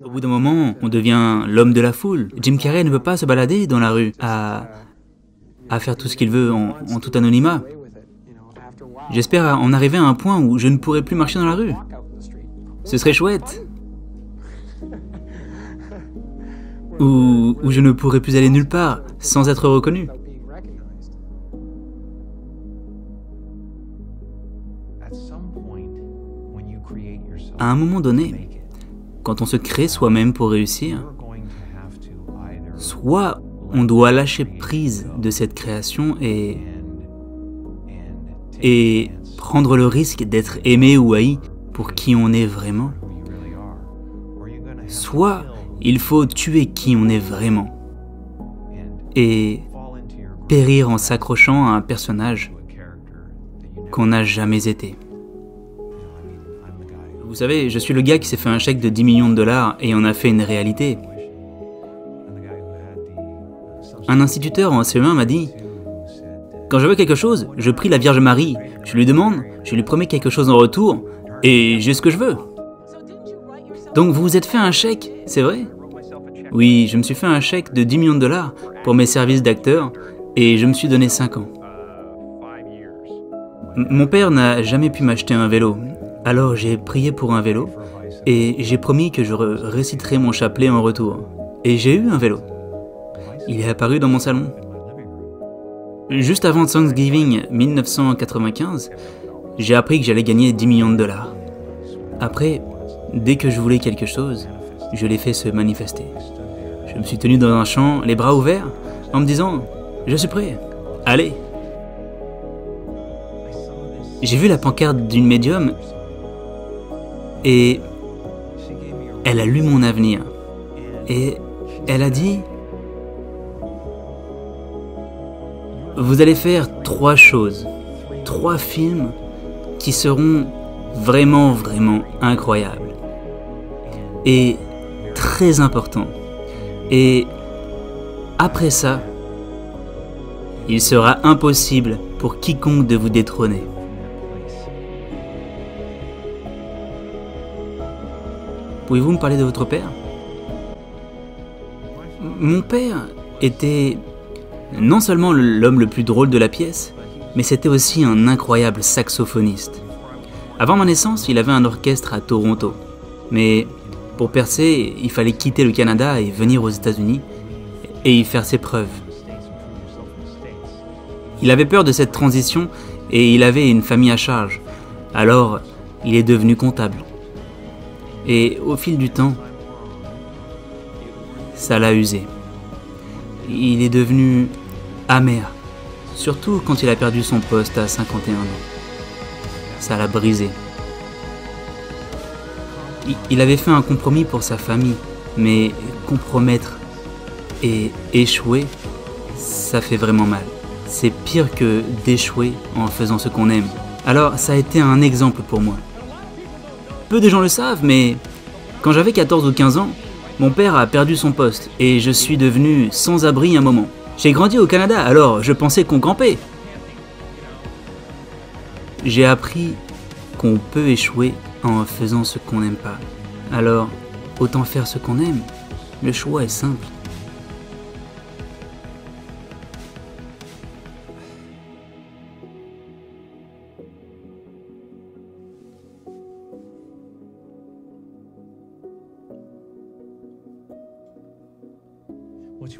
Au bout d'un moment, on devient l'homme de la foule. Jim Carrey ne peut pas se balader dans la rue à faire tout ce qu'il veut en tout anonymat. J'espère en arriver à un point où je ne pourrai plus marcher dans la rue. Ce serait chouette. Où je ne pourrai plus aller nulle part sans être reconnu. À un moment donné, quand on se crée soi-même pour réussir, soit on doit lâcher prise de cette création et prendre le risque d'être aimé ou haï pour qui on est vraiment, soit il faut tuer qui on est vraiment et périr en s'accrochant à un personnage qu'on n'a jamais été. Vous savez, je suis le gars qui s'est fait un chèque de 10 millions de dollars et en a fait une réalité. Un instituteur en CE1 m'a dit « Quand je veux quelque chose, je prie la Vierge Marie, je lui demande, je lui promets quelque chose en retour, et j'ai ce que je veux. » Donc vous vous êtes fait un chèque, c'est vrai? Oui, je me suis fait un chèque de 10 millions de dollars pour mes services d'acteur, et je me suis donné 5 ans. Mon père n'a jamais pu m'acheter un vélo. Alors j'ai prié pour un vélo et j'ai promis que je réciterai mon chapelet en retour. Et j'ai eu un vélo. Il est apparu dans mon salon. Juste avant Thanksgiving 1995, j'ai appris que j'allais gagner 10 millions de dollars. Après, dès que je voulais quelque chose, je l'ai fait se manifester. Je me suis tenu dans un champ, les bras ouverts, en me disant « Je suis prêt, allez !» J'ai vu la pancarte d'une médium et elle a lu mon avenir. Et elle a dit « Vous allez faire 3 choses, 3 films qui seront vraiment, vraiment incroyables. Et très importants. Et après ça, il sera impossible pour quiconque de vous détrôner. » Pouvez-vous me parler de votre père? Mon père était non seulement l'homme le plus drôle de la pièce, mais c'était aussi un incroyable saxophoniste. Avant ma naissance, il avait un orchestre à Toronto. Mais pour percer, il fallait quitter le Canada et venir aux États-Unis et y faire ses preuves. Il avait peur de cette transition et il avait une famille à charge. Alors, il est devenu comptable. Et au fil du temps, ça l'a usé. Il est devenu amer, surtout quand il a perdu son poste à 51 ans. Ça l'a brisé. Il avait fait un compromis pour sa famille, mais compromettre et échouer, ça fait vraiment mal. C'est pire que d'échouer en faisant ce qu'on aime. Alors ça a été un exemple pour moi. Peu de gens le savent, mais quand j'avais 14 ou 15 ans, mon père a perdu son poste et je suis devenu sans abri un moment. J'ai grandi au Canada, alors je pensais qu'on campait. J'ai appris qu'on peut échouer en faisant ce qu'on n'aime pas. Alors, autant faire ce qu'on aime. Le choix est simple.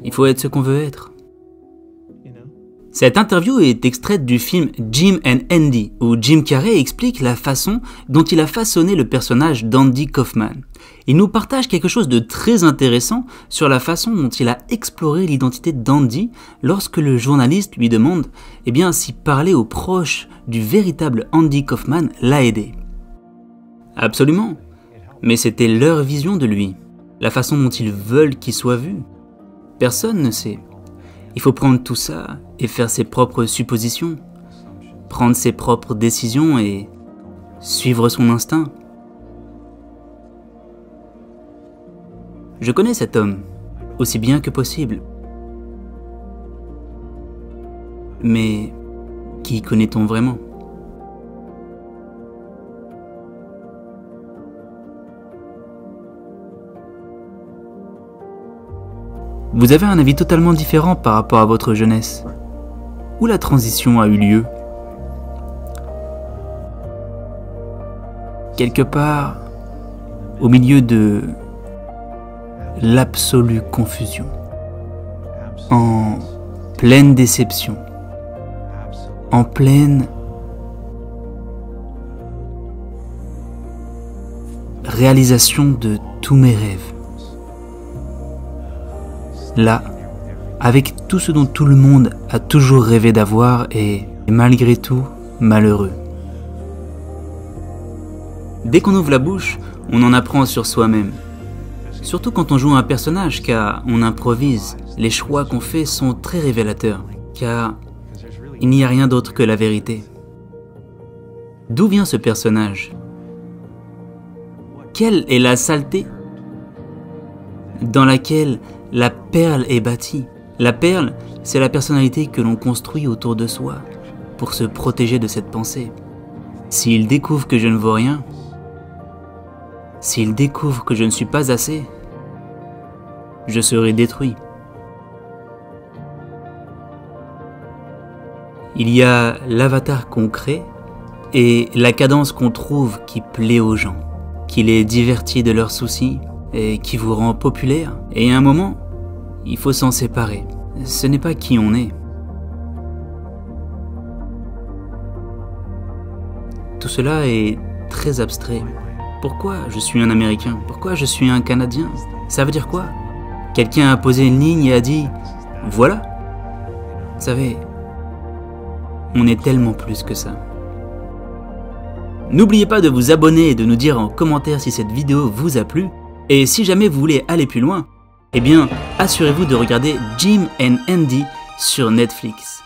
Il faut être ce qu'on veut être. Cette interview est extraite du film Jim and Andy, où Jim Carrey explique la façon dont il a façonné le personnage d'Andy Kaufman. Il nous partage quelque chose de très intéressant sur la façon dont il a exploré l'identité d'Andy lorsque le journaliste lui demande si parler aux proches du véritable Andy Kaufman l'a aidé. Absolument, mais c'était leur vision de lui, la façon dont ils veulent qu'il soit vu. Personne ne sait. Il faut prendre tout ça et faire ses propres suppositions, prendre ses propres décisions et suivre son instinct. Je connais cet homme, aussi bien que possible. Mais qui connaît-on vraiment ? vous avez un avis totalement différent par rapport à votre jeunesse. Où la transition a eu lieu? Quelque part, au milieu de l'absolue confusion, en pleine déception, en pleine réalisation de tous mes rêves. Là, avec tout ce dont tout le monde a toujours rêvé d'avoir et malgré tout malheureux. Dès qu'on ouvre la bouche, on en apprend sur soi-même. Surtout quand on joue un personnage, car on improvise. Les choix qu'on fait sont très révélateurs, car il n'y a rien d'autre que la vérité. D'où vient ce personnage? Quelle est la saleté dans laquelle la perle est bâtie? La perle, c'est la personnalité que l'on construit autour de soi pour se protéger de cette pensée. S'il découvre que je ne vaux rien, s'il découvre que je ne suis pas assez, je serai détruit. Il y a l'avatar qu'on crée et la cadence qu'on trouve qui plaît aux gens, qui les divertit de leurs soucis et qui vous rend populaire. Et à un moment, il faut s'en séparer. Ce n'est pas qui on est. Tout cela est très abstrait. Pourquoi je suis un Américain? Pourquoi je suis un Canadien? Ça veut dire quoi? Quelqu'un a posé une ligne et a dit « Voilà ». Vous savez, on est tellement plus que ça. N'oubliez pas de vous abonner et de nous dire en commentaire si cette vidéo vous a plu. Et si jamais vous voulez aller plus loin, eh bien, assurez-vous de regarder Jim and Andy sur Netflix.